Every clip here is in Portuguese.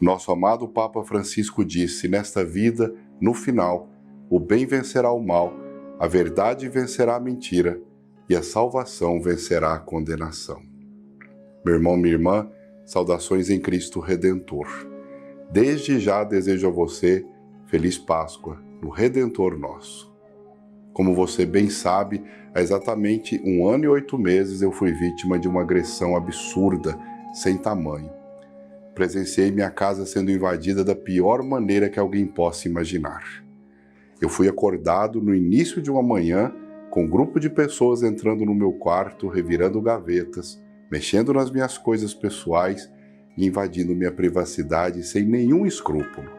Nosso amado Papa Francisco disse: nesta vida, no final, o bem vencerá o mal, a verdade vencerá a mentira e a salvação vencerá a condenação. Meu irmão, minha irmã, saudações em Cristo Redentor. Desde já desejo a você Feliz Páscoa no Redentor nosso. Como você bem sabe, há exatamente 1 ano e 8 meses eu fui vítima de uma agressão absurda, sem tamanho. Presenciei minha casa sendo invadida da pior maneira que alguém possa imaginar. Eu fui acordado no início de uma manhã com um grupo de pessoas entrando no meu quarto, revirando gavetas, mexendo nas minhas coisas pessoais e invadindo minha privacidade sem nenhum escrúpulo.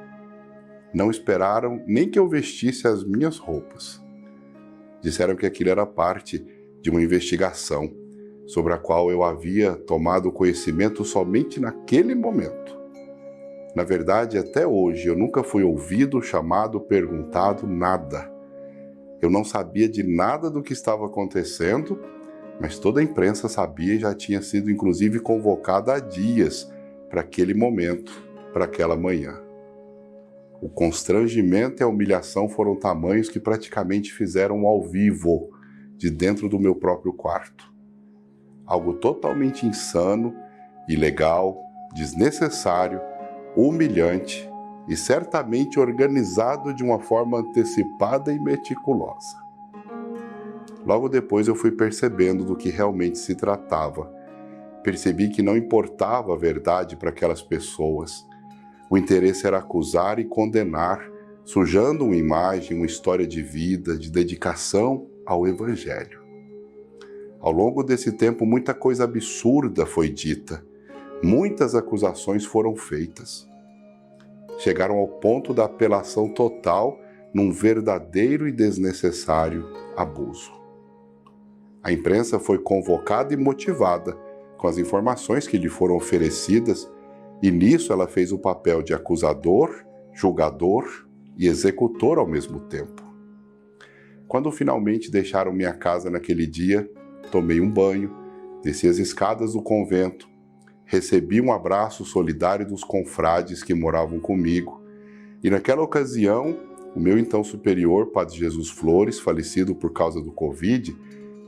Não esperaram nem que eu vestisse as minhas roupas. Disseram que aquilo era parte de uma investigação sobre a qual eu havia tomado conhecimento somente naquele momento. Na verdade, até hoje, eu nunca fui ouvido, chamado, perguntado, nada. Eu não sabia de nada do que estava acontecendo, mas toda a imprensa sabia e já tinha sido inclusive convocada há dias para aquele momento, para aquela manhã. O constrangimento e a humilhação foram tamanhos que praticamente fizeram ao vivo, de dentro do meu próprio quarto. Algo totalmente insano, ilegal, desnecessário, humilhante e certamente organizado de uma forma antecipada e meticulosa. Logo depois eu fui percebendo do que realmente se tratava. Percebi que não importava a verdade para aquelas pessoas. O interesse era acusar e condenar, sujando uma imagem, uma história de vida, de dedicação ao Evangelho. Ao longo desse tempo, muita coisa absurda foi dita, muitas acusações foram feitas. Chegaram ao ponto da apelação total num verdadeiro e desnecessário abuso. A imprensa foi convocada e motivada com as informações que lhe foram oferecidas, e nisso ela fez o papel de acusador, julgador e executor ao mesmo tempo. Quando finalmente deixaram minha casa naquele dia, tomei um banho, desci as escadas do convento, recebi um abraço solidário dos confrades que moravam comigo, e naquela ocasião, o meu então superior, Padre Jesus Flores, falecido por causa do Covid,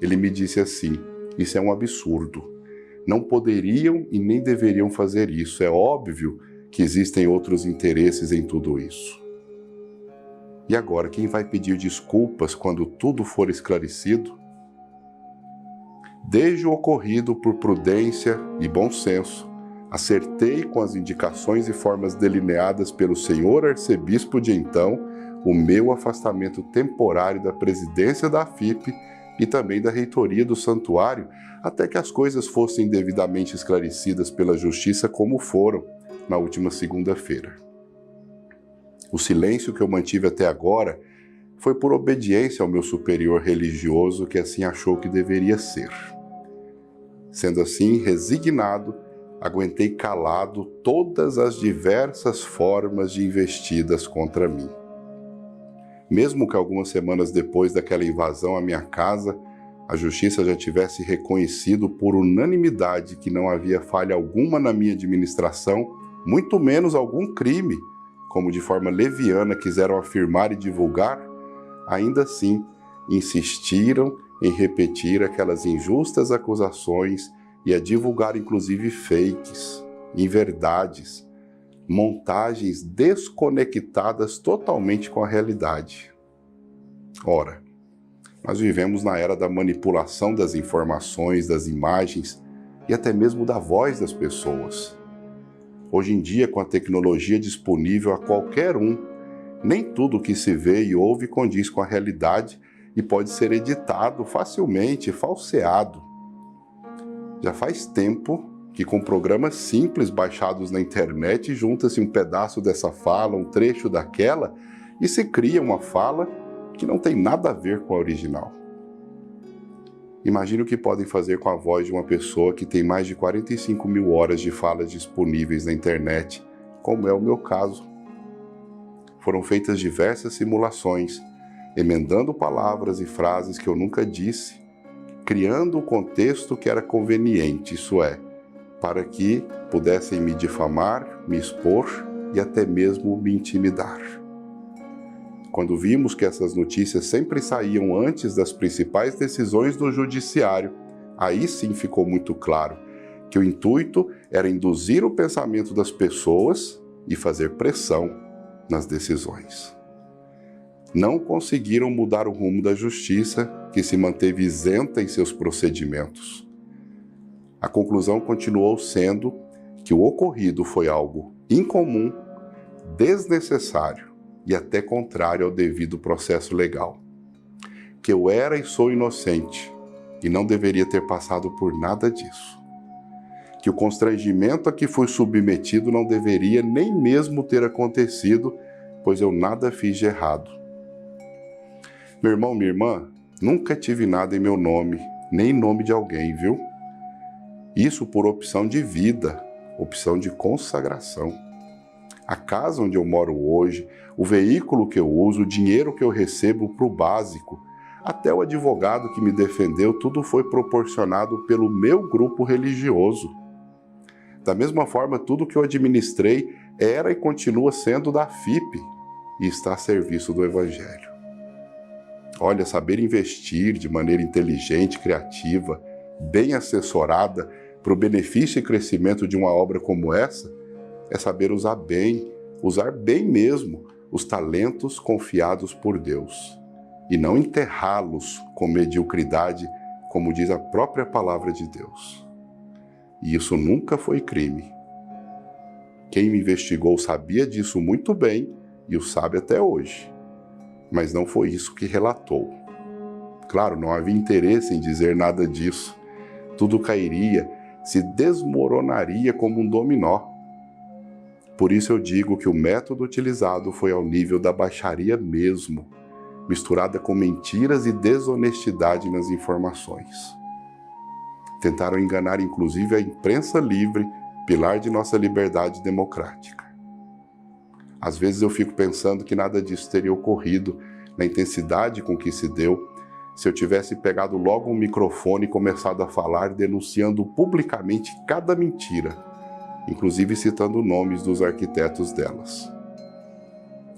ele me disse assim: isso é um absurdo. Não poderiam e nem deveriam fazer isso. É óbvio que existem outros interesses em tudo isso. E agora, quem vai pedir desculpas quando tudo for esclarecido? Desde o ocorrido por prudência e bom senso, acertei com as indicações e formas delineadas pelo senhor arcebispo de então o meu afastamento temporário da presidência da AFIP e também da reitoria do santuário, até que as coisas fossem devidamente esclarecidas pela justiça como foram na última segunda-feira. O silêncio que eu mantive até agora foi por obediência ao meu superior religioso que assim achou que deveria ser. Sendo assim, resignado, aguentei calado todas as diversas formas de investidas contra mim. Mesmo que algumas semanas depois daquela invasão à minha casa, a justiça já tivesse reconhecido por unanimidade que não havia falha alguma na minha administração, muito menos algum crime, como de forma leviana quiseram afirmar e divulgar, ainda assim insistiram em repetir aquelas injustas acusações e a divulgar inclusive fakes, inverdades, montagens desconectadas totalmente com a realidade. Ora, nós vivemos na era da manipulação das informações, das imagens e até mesmo da voz das pessoas. Hoje em dia, com a tecnologia disponível a qualquer um, nem tudo o que se vê e ouve condiz com a realidade e pode ser editado facilmente, falseado. Já faz tempo que com programas simples baixados na internet junta-se um pedaço dessa fala, um trecho daquela, e se cria uma fala que não tem nada a ver com a original. Imagine o que podem fazer com a voz de uma pessoa que tem mais de 45 mil horas de falas disponíveis na internet, como é o meu caso. Foram feitas diversas simulações, emendando palavras e frases que eu nunca disse, criando o contexto que era conveniente, isso é, para que pudessem me difamar, me expor e até mesmo me intimidar. Quando vimos que essas notícias sempre saíam antes das principais decisões do judiciário, aí sim ficou muito claro que o intuito era induzir o pensamento das pessoas e fazer pressão nas decisões. Não conseguiram mudar o rumo da justiça, que se manteve isenta em seus procedimentos. A conclusão continuou sendo que o ocorrido foi algo incomum, desnecessário e até contrário ao devido processo legal. Que eu era e sou inocente e não deveria ter passado por nada disso. Que o constrangimento a que fui submetido não deveria nem mesmo ter acontecido, pois eu nada fiz de errado. Meu irmão, minha irmã, nunca tive nada em meu nome, nem em nome de alguém, viu? Isso por opção de vida, opção de consagração. A casa onde eu moro hoje, o veículo que eu uso, o dinheiro que eu recebo para o básico, até o advogado que me defendeu, tudo foi proporcionado pelo meu grupo religioso. Da mesma forma, tudo que eu administrei era e continua sendo da FIP e está a serviço do Evangelho. Olha, saber investir de maneira inteligente, criativa, bem assessorada para o benefício e crescimento de uma obra como essa, é saber usar bem mesmo, os talentos confiados por Deus e não enterrá-los com mediocridade, como diz a própria palavra de Deus. E isso nunca foi crime. Quem me investigou sabia disso muito bem e o sabe até hoje, mas não foi isso que relatou. Claro, não havia interesse em dizer nada disso. Tudo cairia, se desmoronaria como um dominó. Por isso eu digo que o método utilizado foi ao nível da baixaria mesmo, misturada com mentiras e desonestidade nas informações. Tentaram enganar inclusive a imprensa livre, pilar de nossa liberdade democrática. Às vezes eu fico pensando que nada disso teria ocorrido na intensidade com que se deu se eu tivesse pegado logo um microfone e começado a falar denunciando publicamente cada mentira, inclusive citando nomes dos arquitetos delas.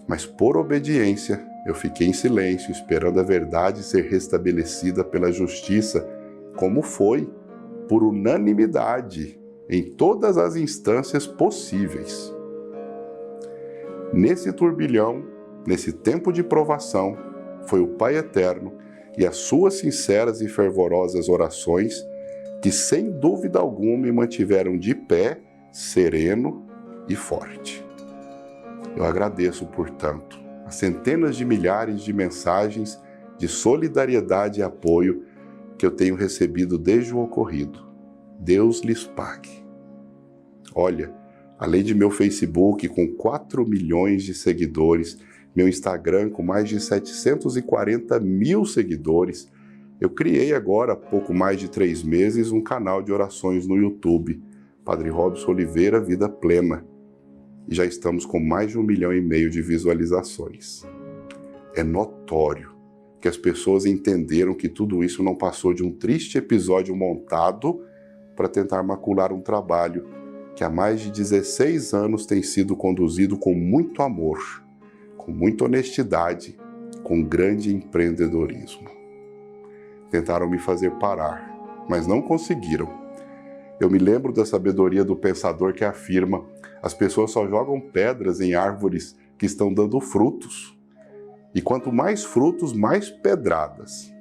Mas por obediência, eu fiquei em silêncio, esperando a verdade ser restabelecida pela justiça, como foi, por unanimidade, em todas as instâncias possíveis. Nesse turbilhão, nesse tempo de provação, foi o Pai Eterno e as suas sinceras e fervorosas orações que, sem dúvida alguma, me mantiveram de pé, sereno e forte. Eu agradeço, portanto, as centenas de milhares de mensagens de solidariedade e apoio que eu tenho recebido desde o ocorrido. Deus lhes pague. Olha, além de meu Facebook com 4 milhões de seguidores, meu Instagram com mais de 740 mil seguidores, eu criei agora, há pouco mais de 3 meses, um canal de orações no YouTube, Padre Robson Oliveira Vida Plena, e já estamos com mais de 1,5 milhão de visualizações. É notório que as pessoas entenderam que tudo isso não passou de um triste episódio montado para tentar macular um trabalho que há mais de 16 anos tem sido conduzido com muito amor, com muita honestidade, com grande empreendedorismo. Tentaram me fazer parar, mas não conseguiram. Eu me lembro da sabedoria do pensador que afirma: as pessoas só jogam pedras em árvores que estão dando frutos. E quanto mais frutos, mais pedradas.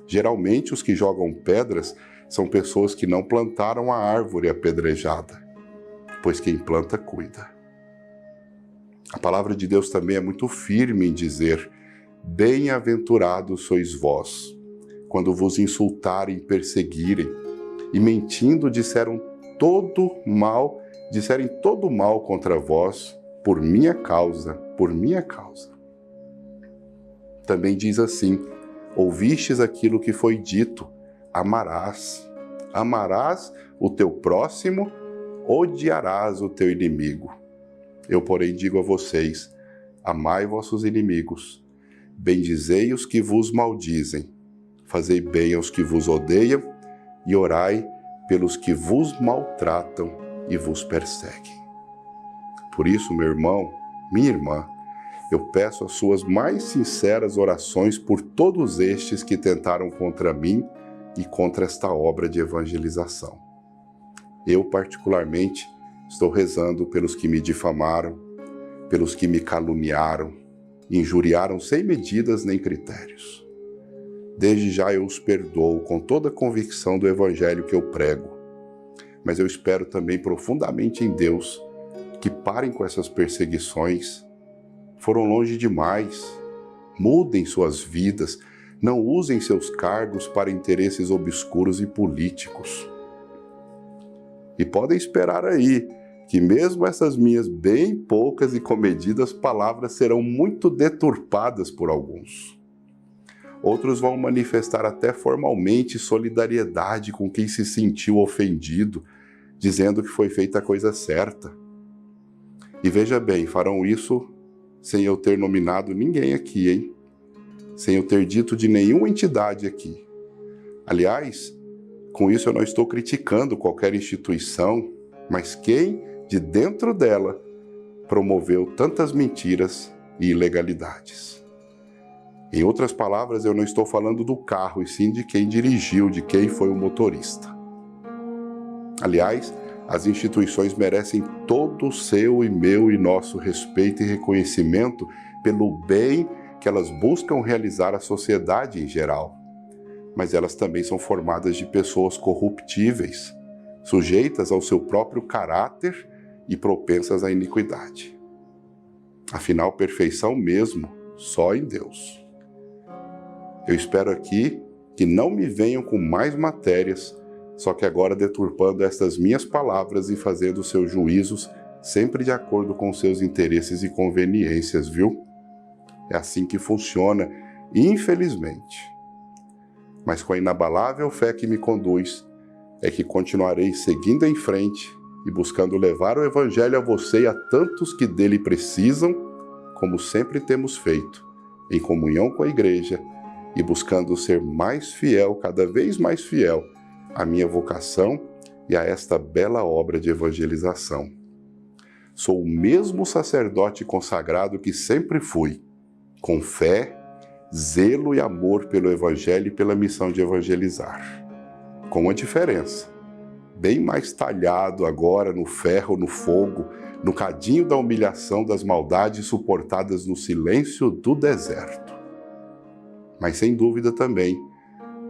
Geralmente, os que jogam pedras são pessoas que não plantaram a árvore apedrejada, pois quem planta, cuida. A palavra de Deus também é muito firme em dizer: bem-aventurados sois vós, quando vos insultarem e perseguirem, e mentindo disserem todo mal contra vós, por minha causa. Também diz assim: ouvistes aquilo que foi dito, amarás o teu próximo, odiarás o teu inimigo. Eu, porém, digo a vocês: amai vossos inimigos, bendizei os que vos maldizem, fazei bem aos que vos odeiam, e orai pelos que vos maltratam e vos perseguem. Por isso, meu irmão, minha irmã, eu peço as suas mais sinceras orações por todos estes que tentaram contra mim e contra esta obra de evangelização. Eu, particularmente, estou rezando pelos que me difamaram, pelos que me caluniaram, injuriaram sem medidas nem critérios. Desde já eu os perdoo com toda a convicção do evangelho que eu prego, mas eu espero também profundamente em Deus que parem com essas perseguições. Foram longe demais. Mudem suas vidas, não usem seus cargos para interesses obscuros e políticos. E podem esperar aí que mesmo essas minhas bem poucas e comedidas palavras serão muito deturpadas por alguns. Outros vão manifestar até formalmente solidariedade com quem se sentiu ofendido, dizendo que foi feita a coisa certa. E veja bem, farão isso sem eu ter nominado ninguém aqui, hein? Sem eu ter dito de nenhuma entidade aqui. Aliás, com isso eu não estou criticando qualquer instituição, mas quem, de dentro dela, promoveu tantas mentiras e ilegalidades. Em outras palavras, eu não estou falando do carro, e sim de quem dirigiu, de quem foi o motorista. Aliás, as instituições merecem todo o seu e meu e nosso respeito e reconhecimento pelo bem que elas buscam realizar à sociedade em geral. Mas elas também são formadas de pessoas corruptíveis, sujeitas ao seu próprio caráter e propensas à iniquidade. Afinal, perfeição mesmo, só em Deus. Eu espero aqui que não me venham com mais matérias, só que agora deturpando estas minhas palavras e fazendo seus juízos sempre de acordo com seus interesses e conveniências, viu? É assim que funciona, infelizmente. Mas com a inabalável fé que me conduz, é que continuarei seguindo em frente e buscando levar o Evangelho a você e a tantos que dele precisam, como sempre temos feito, em comunhão com a Igreja e buscando ser mais fiel, cada vez mais fiel, à minha vocação e a esta bela obra de evangelização. Sou o mesmo sacerdote consagrado que sempre fui, com fé, zelo e amor pelo Evangelho e pela missão de evangelizar. Com uma diferença, bem mais talhado agora no ferro, no fogo, no cadinho da humilhação das maldades suportadas no silêncio do deserto. Mas sem dúvida também,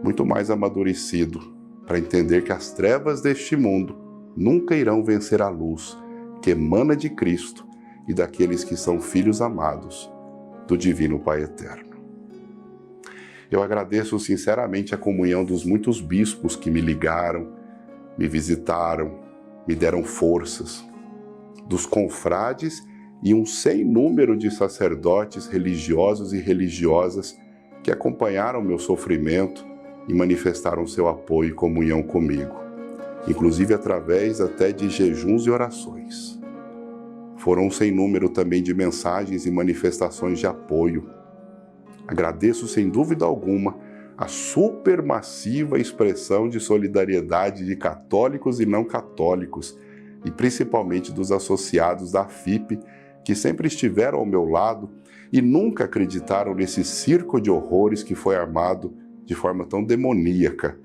muito mais amadurecido, para entender que as trevas deste mundo nunca irão vencer a luz que emana de Cristo e daqueles que são filhos amados do Divino Pai Eterno. Eu agradeço sinceramente a comunhão dos muitos bispos que me ligaram, me visitaram, me deram forças, dos confrades e um sem número de sacerdotes religiosos e religiosas que acompanharam meu sofrimento e manifestaram seu apoio e comunhão comigo, inclusive através até de jejuns e orações. Foram um sem número também de mensagens e manifestações de apoio. Agradeço sem dúvida alguma a supermassiva expressão de solidariedade de católicos e não católicos, e principalmente dos associados da FIP, que sempre estiveram ao meu lado e nunca acreditaram nesse circo de horrores que foi armado de forma tão demoníaca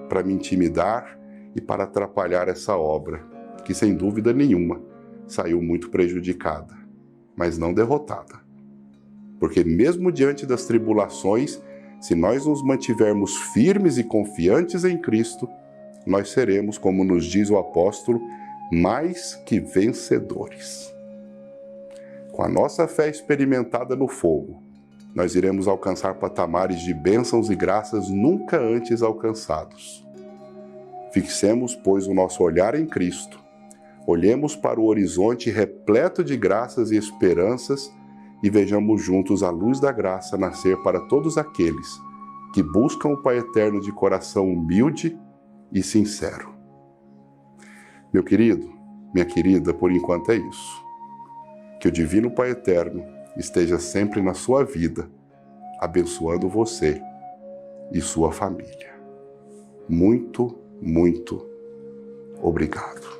para me intimidar e para atrapalhar essa obra, que sem dúvida nenhuma saiu muito prejudicada, mas não derrotada. Porque mesmo diante das tribulações, se nós nos mantivermos firmes e confiantes em Cristo, nós seremos, como nos diz o apóstolo, mais que vencedores. Com a nossa fé experimentada no fogo, nós iremos alcançar patamares de bênçãos e graças nunca antes alcançados. Fixemos, pois, o nosso olhar em Cristo. Olhemos para o horizonte repleto de graças e esperanças e vejamos juntos a luz da graça nascer para todos aqueles que buscam o Pai Eterno de coração humilde e sincero. Meu querido, minha querida, por enquanto é isso. Que o Divino Pai Eterno esteja sempre na sua vida, abençoando você e sua família. Muito, muito Obrigado.